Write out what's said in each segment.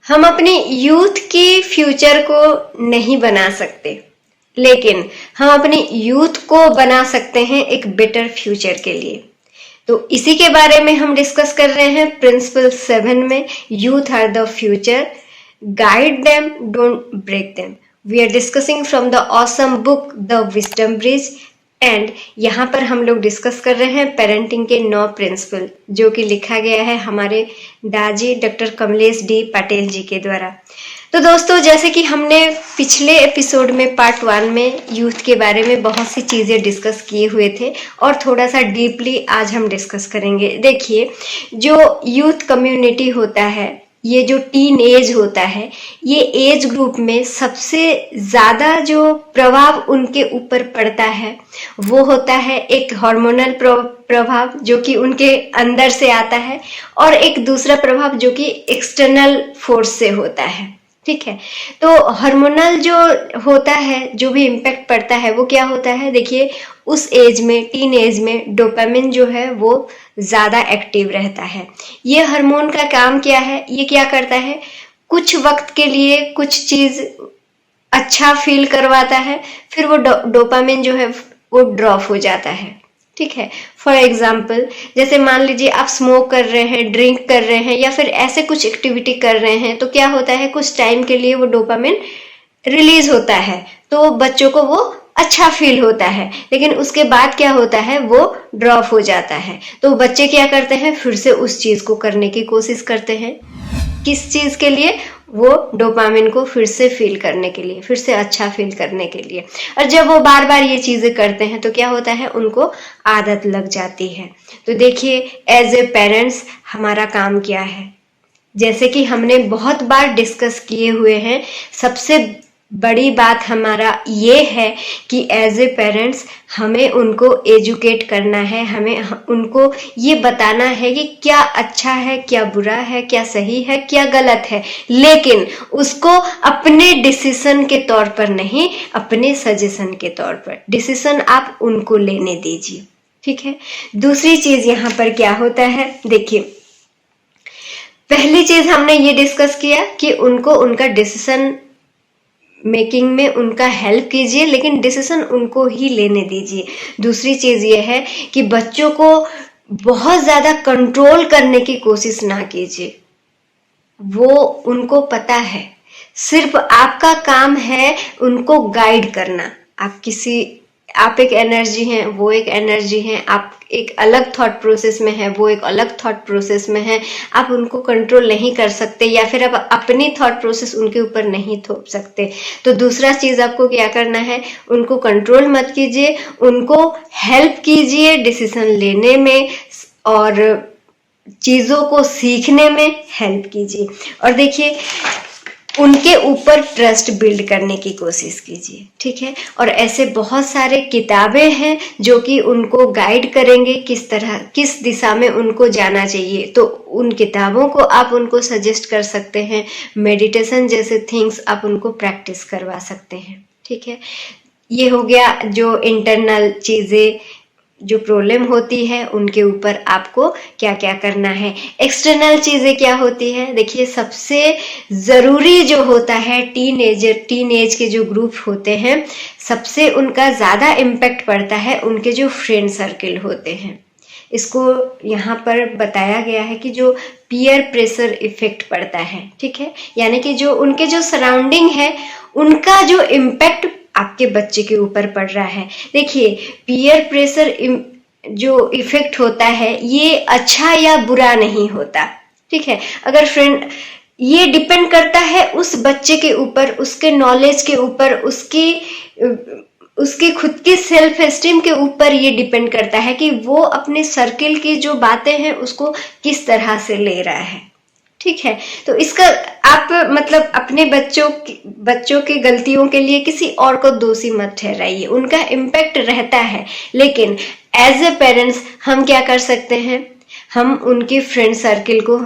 हम अपनी यूथ की फ्यूचर को नहीं बना सकते, लेकिन हम अपनी यूथ को बना सकते हैं एक बेटर फ्यूचर के लिए। तो इसी के बारे में हम डिस्कस कर रहे हैं प्रिंसिपल 7 में, youth are the future, guide them, don't break them. We are discussing from the awesome book the wisdom bridge, and यहाँ पर हम लोग डिस्कस कर रहे हैं पेरेंटिंग के 9 प्रिंसिपल, जो कि लिखा गया है हमारे दाजी डॉक्टर कमलेश डी पटेल जी के द्वारा। तो दोस्तों, जैसे कि हमने पिछले एपिसोड में पार्ट 1 में यूथ के बारे में बहुत सी चीज़ें डिस्कस किए हुए थे, और थोड़ा सा डीपली आज हम डिस्कस करेंगे। देखिए, जो यूथ कम्युनिटी होता है, ये जो टीन एज होता है, ये एज ग्रुप में सबसे ज़्यादा जो प्रभाव उनके ऊपर पड़ता है वो होता है एक हार्मोनल प्रभाव जो कि उनके अंदर से आता है, और एक दूसरा प्रभाव जो कि एक्सटर्नल फोर्स से होता है। ठीक है, तो हार्मोनल जो होता है, जो भी इम्पैक्ट पड़ता है वो क्या होता है। देखिए, उस एज में, टीन एज में डोपामिन जो है वो ज़्यादा एक्टिव रहता है। ये हार्मोन का काम क्या है, ये क्या करता है, कुछ वक्त के लिए कुछ चीज़ अच्छा फील करवाता है, फिर वो डोपामिन जो है वो ड्रॉप हो जाता है। ठीक है, फॉर एग्जाम्पल, जैसे मान लीजिए आप स्मोक कर रहे हैं, ड्रिंक कर रहे हैं, या फिर ऐसे कुछ एक्टिविटी कर रहे हैं, तो क्या होता है, कुछ टाइम के लिए वो डोपामिन रिलीज होता है, तो बच्चों को वो अच्छा फील होता है, लेकिन उसके बाद क्या होता है, वो ड्रॉप हो जाता है। तो बच्चे क्या करते हैं, फिर से उस चीज को करने की कोशिश करते हैं। किस चीज के लिए, वो डोपामिन को फिर से फील करने के लिए, फिर से अच्छा फील करने के लिए। और जब वो बार बार ये चीजें करते हैं तो क्या होता है, उनको आदत लग जाती है। तो देखिए, एज ए पेरेंट्स हमारा काम क्या है, जैसे कि हमने बहुत बार डिस्कस किए हुए हैं, सबसे बड़ी बात हमारा ये है कि एज ए पेरेंट्स हमें उनको एजुकेट करना है, हमें उनको ये बताना है कि क्या अच्छा है, क्या बुरा है, क्या सही है, क्या गलत है, लेकिन उसको अपने डिसीजन के तौर पर नहीं, अपने सजेशन के तौर पर डिसीजन आप उनको लेने दीजिए। ठीक है, दूसरी चीज यहाँ पर क्या होता है, देखिए, पहली चीज हमने ये डिस्कस किया कि उनको उनका डिसीजन मेकिंग में उनका हेल्प कीजिए, लेकिन डिसीजन उनको ही लेने दीजिए। दूसरी चीज ये है कि बच्चों को बहुत ज्यादा कंट्रोल करने की कोशिश ना कीजिए। वो उनको पता है, सिर्फ आपका काम है उनको गाइड करना। आप एक एनर्जी हैं, वो एक एनर्जी हैं, आप एक अलग थॉट प्रोसेस में है, वो एक अलग थॉट प्रोसेस में है। आप उनको कंट्रोल नहीं कर सकते, या फिर आप अपनी थॉट प्रोसेस उनके ऊपर नहीं थोप सकते। तो दूसरा चीज आपको क्या करना है, उनको कंट्रोल मत कीजिए, उनको हेल्प कीजिए डिसीजन लेने में, और चीजों को सीखने में हेल्प कीजिए। और देखिए, उनके ऊपर ट्रस्ट बिल्ड करने की कोशिश कीजिए। ठीक है, और ऐसे बहुत सारे किताबें हैं जो कि उनको गाइड करेंगे किस दिशा में उनको जाना चाहिए। तो उन किताबों को आप उनको सजेस्ट कर सकते हैं। मेडिटेशन जैसे थिंग्स आप उनको प्रैक्टिस करवा सकते हैं। ठीक है, ये हो गया जो इंटरनल चीजें जो प्रॉब्लम होती है उनके ऊपर आपको क्या क्या करना है। एक्सटर्नल चीजें क्या होती है, देखिए, सबसे जरूरी जो होता है, टीन एज के जो ग्रुप होते हैं, सबसे उनका ज्यादा इम्पैक्ट पड़ता है उनके जो फ्रेंड सर्किल होते हैं। इसको यहाँ पर बताया गया है कि जो पीयर प्रेशर इफेक्ट पड़ता है। ठीक है, यानी कि जो उनके जो सराउंडिंग है उनका जो इम्पैक्ट आपके बच्चे के ऊपर पड़ रहा है। देखिए, पीयर प्रेशर जो इफेक्ट होता है ये अच्छा या बुरा नहीं होता। ठीक है, अगर फ्रेंड, ये डिपेंड करता है उस बच्चे के ऊपर, उसके नॉलेज के ऊपर, उसकी खुद की सेल्फ एस्टीम के ऊपर ये डिपेंड करता है कि वो अपने सर्किल की जो बातें हैं उसको किस तरह से ले रहा है। ठीक है, तो इसका आप मतलब अपने बच्चों की गलतियों के लिए किसी और को दोषी मत ठहराइए, उनका इम्पैक्ट रहता है। लेकिन एज ए पेरेंट्स हम क्या कर सकते हैं, हम उनके फ्रेंड सर्किल को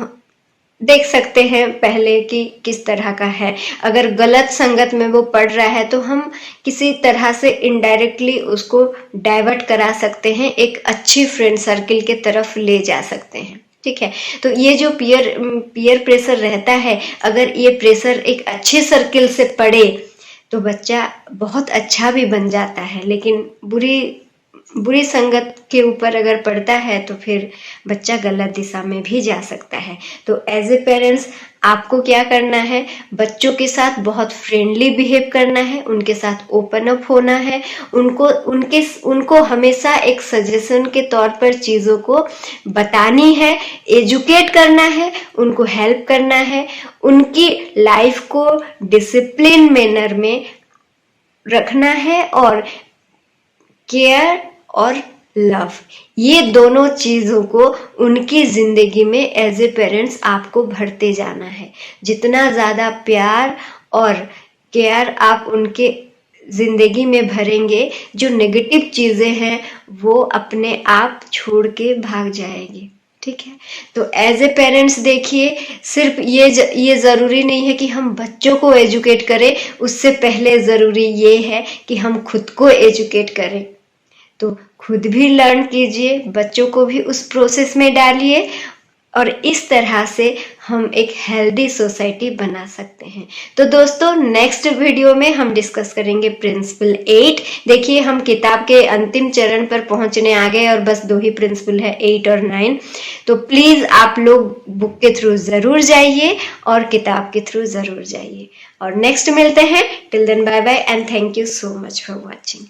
देख सकते हैं पहले कि किस तरह का है। अगर गलत संगत में वो पढ़ रहा है तो हम किसी तरह से इनडायरेक्टली उसको डाइवर्ट करा सकते हैं, एक अच्छी फ्रेंड सर्किल के तरफ ले जा सकते हैं। ठीक है। तो ये जो पीयर प्रेशर रहता है, अगर ये प्रेशर एक अच्छे सर्किल से पड़े तो बच्चा बहुत अच्छा भी बन जाता है, लेकिन बुरी संगत के ऊपर अगर पड़ता है तो फिर बच्चा गलत दिशा में भी जा सकता है। तो एज ए पेरेंट्स आपको क्या करना है, बच्चों के साथ बहुत फ्रेंडली बिहेव करना है, उनके साथ ओपन अप होना है, उनको हमेशा एक सजेशन के तौर पर चीज़ों को बतानी है, एजुकेट करना है, उनको हेल्प करना है, उनकी लाइफ को डिसिप्लिन मैनर में रखना है, और केयर और लव, ये दोनों चीजों को उनकी जिंदगी में एज ए पेरेंट्स आपको भरते जाना है। जितना ज्यादा प्यार और केयर आप उनके जिंदगी में भरेंगे, जो नेगेटिव चीजें हैं वो अपने आप छोड़ के भाग जाएगी। ठीक है। तो एज ए पेरेंट्स देखिए, सिर्फ ये जरूरी नहीं है कि हम बच्चों को एजुकेट करें, उससे पहले जरूरी ये है कि हम खुद को एजुकेट करें। तो खुद भी लर्न कीजिए, बच्चों को भी उस प्रोसेस में डालिए, और इस तरह से हम एक हेल्दी सोसाइटी बना सकते हैं। तो दोस्तों, नेक्स्ट वीडियो में हम डिस्कस करेंगे प्रिंसिपल 8। देखिए, हम किताब के अंतिम चरण पर पहुंचने आ गए और बस 2 ही प्रिंसिपल है, 8 और 9। तो प्लीज आप लोग बुक के थ्रू जरूर जाइए और किताब के थ्रू जरूर जाइए। और नेक्स्ट मिलते हैं। Till then bye bye and thank you so much for watching.